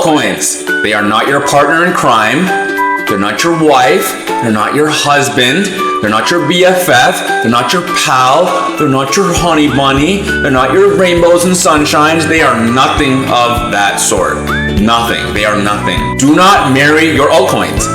altcoins. They are not your partner in crime. They're not your wife. They're not your husband. They're not your BFF. They're not your pal. They're not your honey bunny. They're not your rainbows and sunshines. They are nothing of that sort. Nothing. They are nothing. Do not marry your altcoins,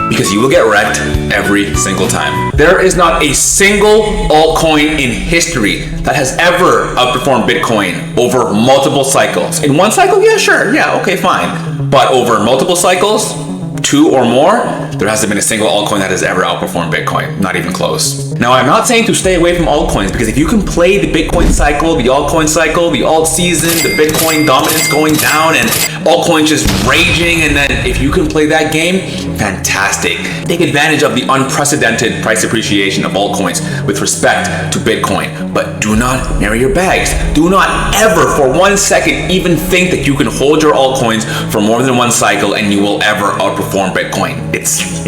because you will get wrecked every single time. There is not a single altcoin in history that has ever outperformed Bitcoin over multiple cycles. In one cycle, yeah, sure, yeah, okay, fine. But over multiple cycles, 2 or more, there hasn't been a single altcoin that has ever outperformed Bitcoin, not even close. Now, I'm not saying to stay away from altcoins, because if you can play the Bitcoin cycle, the altcoin cycle, the alt season, the Bitcoin dominance going down and altcoins just raging, and then if you can play that game, fantastic. Take advantage of the unprecedented price appreciation of altcoins with respect to Bitcoin, but do not marry your bags. Do not ever for 1 second even think that you can hold your altcoins for more than one cycle and you will ever outperform Bitcoin. It's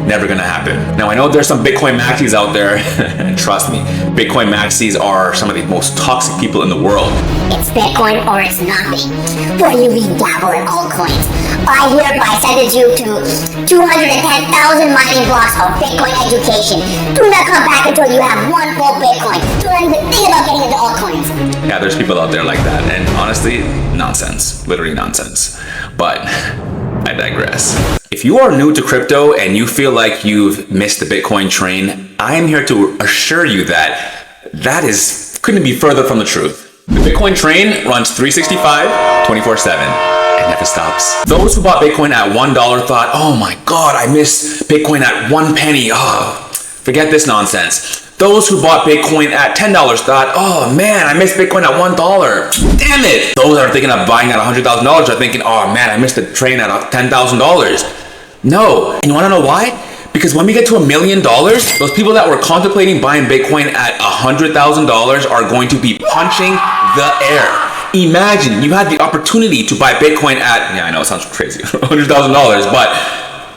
never gonna happen. Now, I know there's some Bitcoin maxis out there, and trust me, Bitcoin maxis are some of the most toxic people in the world. It's Bitcoin or it's nothing. Why do you dabble in altcoins? I hereby sentence you to 210,000 mining blocks of Bitcoin education. Do not come back until you have one full Bitcoin. Do not even think about getting into altcoins. Yeah, there's people out there like that, and honestly, nonsense. Literally nonsense. But I digress. If you are new to crypto and you feel like you've missed the Bitcoin train, I'm here to assure you that couldn't be further from the truth. The Bitcoin train runs 365, 24/7. It never stops. Those who bought Bitcoin at $1 thought, oh my God, I miss Bitcoin at 1 penny. Oh, forget this nonsense. Those who bought Bitcoin at $10 thought, oh man, I missed Bitcoin at $1. Damn it. Those that are thinking of buying at $100,000 are thinking, oh man, I missed the train at $10,000. No. And you wanna know why? Because when we get to $1 million, those people that were contemplating buying Bitcoin at $100,000 are going to be punching the air. Imagine you had the opportunity to buy Bitcoin at, yeah, I know it sounds crazy, $100,000, but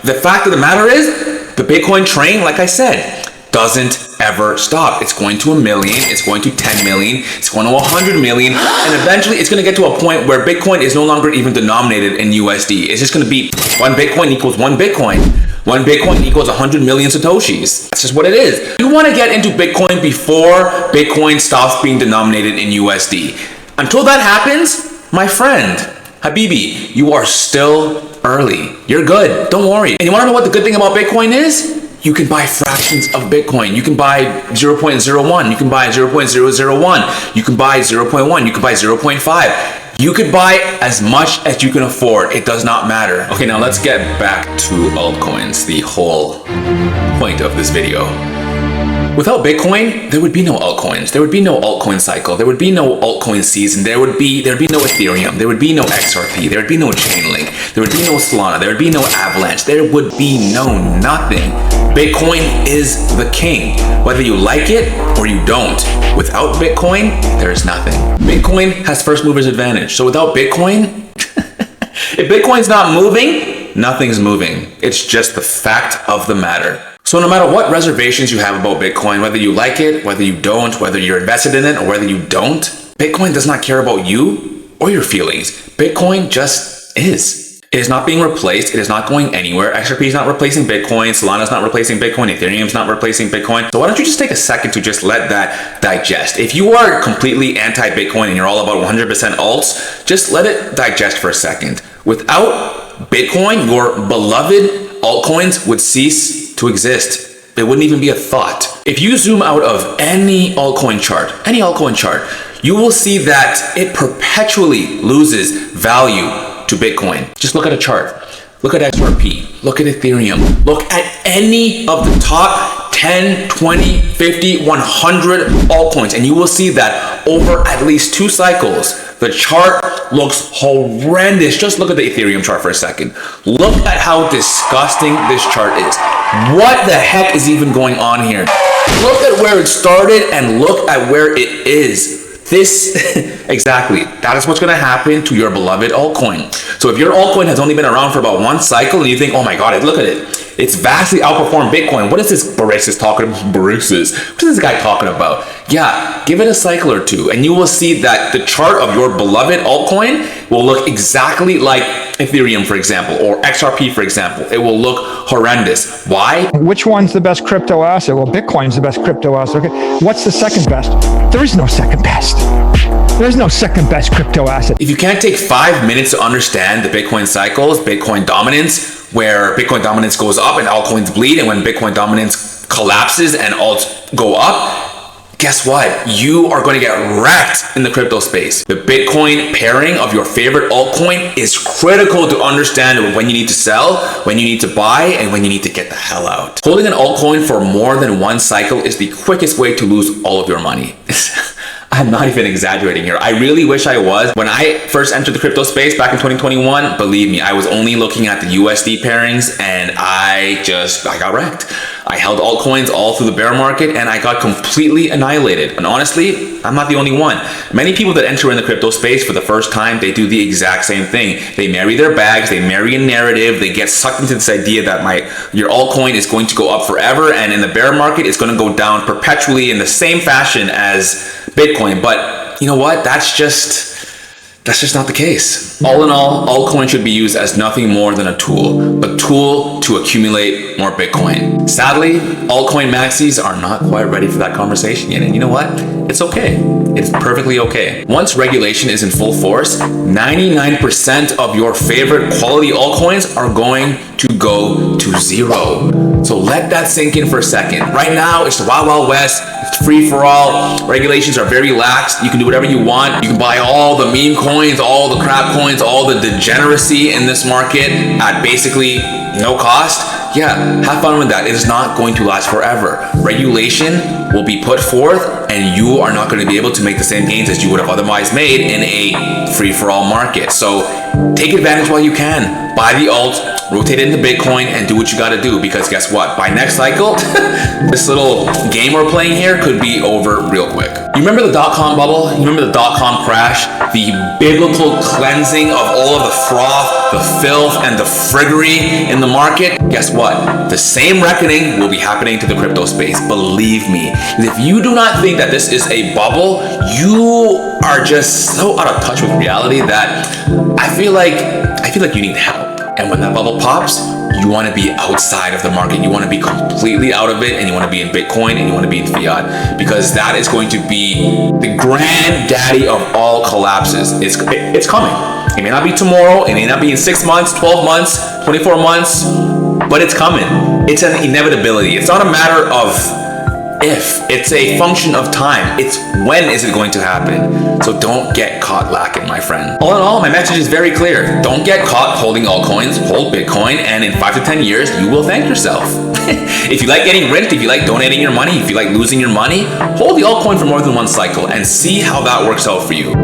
the fact of the matter is, the Bitcoin train, like I said, doesn't ever stop. It's going to 1 million, it's going to 10 million, it's going to 100 million, and eventually it's going to get to a point where Bitcoin is no longer even denominated in USD. It's just going to be 1 Bitcoin equals 1 Bitcoin. 1 Bitcoin equals 100 million Satoshis. That's just what it is. You want to get into Bitcoin before Bitcoin stops being denominated in USD. Until that happens, my friend, Habibi, you are still early. You're good. Don't worry. And you want to know what the good thing about Bitcoin is? You can buy fractions of Bitcoin. You can buy 0.01. You can buy 0.001. You can buy 0.1. You can buy 0.5. You could buy as much as you can afford. It does not matter. Okay, now let's get back to altcoins, the whole point of this video. Without Bitcoin, there would be no altcoins. There would be no altcoin cycle. There would be no altcoin season. There'd be no Ethereum. There would be no XRP. There would be no Chainlink. There would be no Solana. There would be no Avalanche. There would be no nothing. Bitcoin is the king, whether you like it or you don't. Without Bitcoin, there is nothing. Bitcoin has first mover's advantage. So without Bitcoin, if Bitcoin's not moving, nothing's moving. It's just the fact of the matter. So no matter what reservations you have about Bitcoin, whether you like it, whether you don't, whether you're invested in it or whether you don't, Bitcoin does not care about you or your feelings. Bitcoin just is. It is not being replaced. It is not going anywhere. XRP is not replacing Bitcoin. Solana is not replacing Bitcoin. Ethereum is not replacing Bitcoin. So why don't you just take a second to just let that digest? If you are completely anti-Bitcoin and you're all about 100% alts, just let it digest for a second. Without Bitcoin, your beloved altcoins would cease to exist. It wouldn't even be a thought. If you zoom out of any altcoin chart, you will see that it perpetually loses value to Bitcoin. Just look at a chart. Look at XRP. Look at Ethereum. Look at any of the top 10, 20, 50, 100 altcoins, and you will see that over at least 2 cycles, the chart looks horrendous. Just look at the Ethereum chart for a second. Look at how disgusting this chart is. What the heck is even going on here? Look at where it started and look at where it is. Exactly, that is what's going to happen to your beloved altcoin. So if your altcoin has only been around for about 1 cycle and you think, oh my God, look at it. It's vastly outperformed Bitcoin. What is this Baristas talking about? What is this guy talking about? Yeah, give it a cycle or 2 and you will see that the chart of your beloved altcoin will look exactly like Ethereum, for example, or XRP, for example, it will look horrendous. Why? Which one's the best crypto asset? Well, Bitcoin's the best crypto asset. Okay. What's the second best? There is no second best. There's no second best crypto asset. If you can't take 5 minutes to understand the Bitcoin cycles, Bitcoin dominance, where Bitcoin dominance goes up and altcoins bleed, and when Bitcoin dominance collapses and alts go up, guess what? You are going to get wrecked in the crypto space. The Bitcoin pairing of your favorite altcoin is critical to understand when you need to sell, when you need to buy, and when you need to get the hell out. Holding an altcoin for more than one cycle is the quickest way to lose all of your money. I'm not even exaggerating here. I really wish I was. When I first entered the crypto space back in 2021, believe me, I was only looking at the USD pairings and I got wrecked. I held altcoins all through the bear market and I got completely annihilated. And honestly, I'm not the only one. Many people that enter in the crypto space for the first time, they do the exact same thing. They marry their bags, they marry a narrative, they get sucked into this idea that your altcoin is going to go up forever, and in the bear market, it's going to go down perpetually in the same fashion as Bitcoin. But you know what? That's just not the case. All in all, altcoin should be used as nothing more than a tool to accumulate more Bitcoin. Sadly, altcoin maxis are not quite ready for that conversation yet. And you know what? It's okay. It's perfectly okay. Once regulation is in full force, 99% of your favorite quality altcoins are going to go to zero. So let that sink in for a second. Right now, it's the Wild Wild West. It's free for all. Regulations are very lax. You can do whatever you want. You can buy all the meme coins, all the crap coins, all the degeneracy in this market at basically no cost. Yeah, have fun with that. It is not going to last forever. Regulation will be put forth and you are not going to be able to make the same gains as you would have otherwise made in a free-for-all market. So take advantage while you can. Buy the alt, rotate it into Bitcoin, and do what you got to do, because guess what? By next cycle, this little game we're playing here could be over real quick. You remember the dot-com bubble? You remember the dot-com crash? The biblical cleansing of all of the froth, the filth, and the friggery in the market? Guess what? The same reckoning will be happening to the crypto space. Believe me. And if you do not think that this is a bubble, you are just so out of touch with reality that I feel like you need help. And when that bubble pops, you want to be outside of the market. You want to be completely out of it, and you want to be in Bitcoin, and you want to be in fiat, because that is going to be the granddaddy of all collapses. It's coming. It may not be tomorrow. It may not be in 6 months, 12 months, 24 months, but it's coming. It's an inevitability. It's not a matter of if, it's a function of time. It's when is it going to happen. So don't get caught lacking, my friend. All in all, my message is very clear. Don't get caught holding altcoins, hold Bitcoin, and in 5 to 10 years, you will thank yourself. If you like getting rich, if you like donating your money, if you like losing your money, hold the altcoin for more than one cycle and see how that works out for you.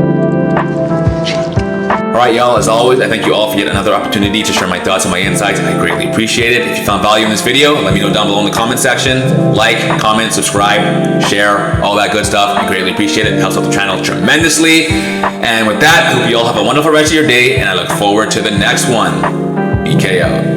Alright y'all, as always, I thank you all for yet another opportunity to share my thoughts and my insights, and I greatly appreciate it. If you found value in this video, let me know down below in the comment section. Like, comment, subscribe, share, all that good stuff. I greatly appreciate it. It helps out the channel tremendously. And with that, I hope you all have a wonderful rest of your day, and I look forward to the next one. BK out.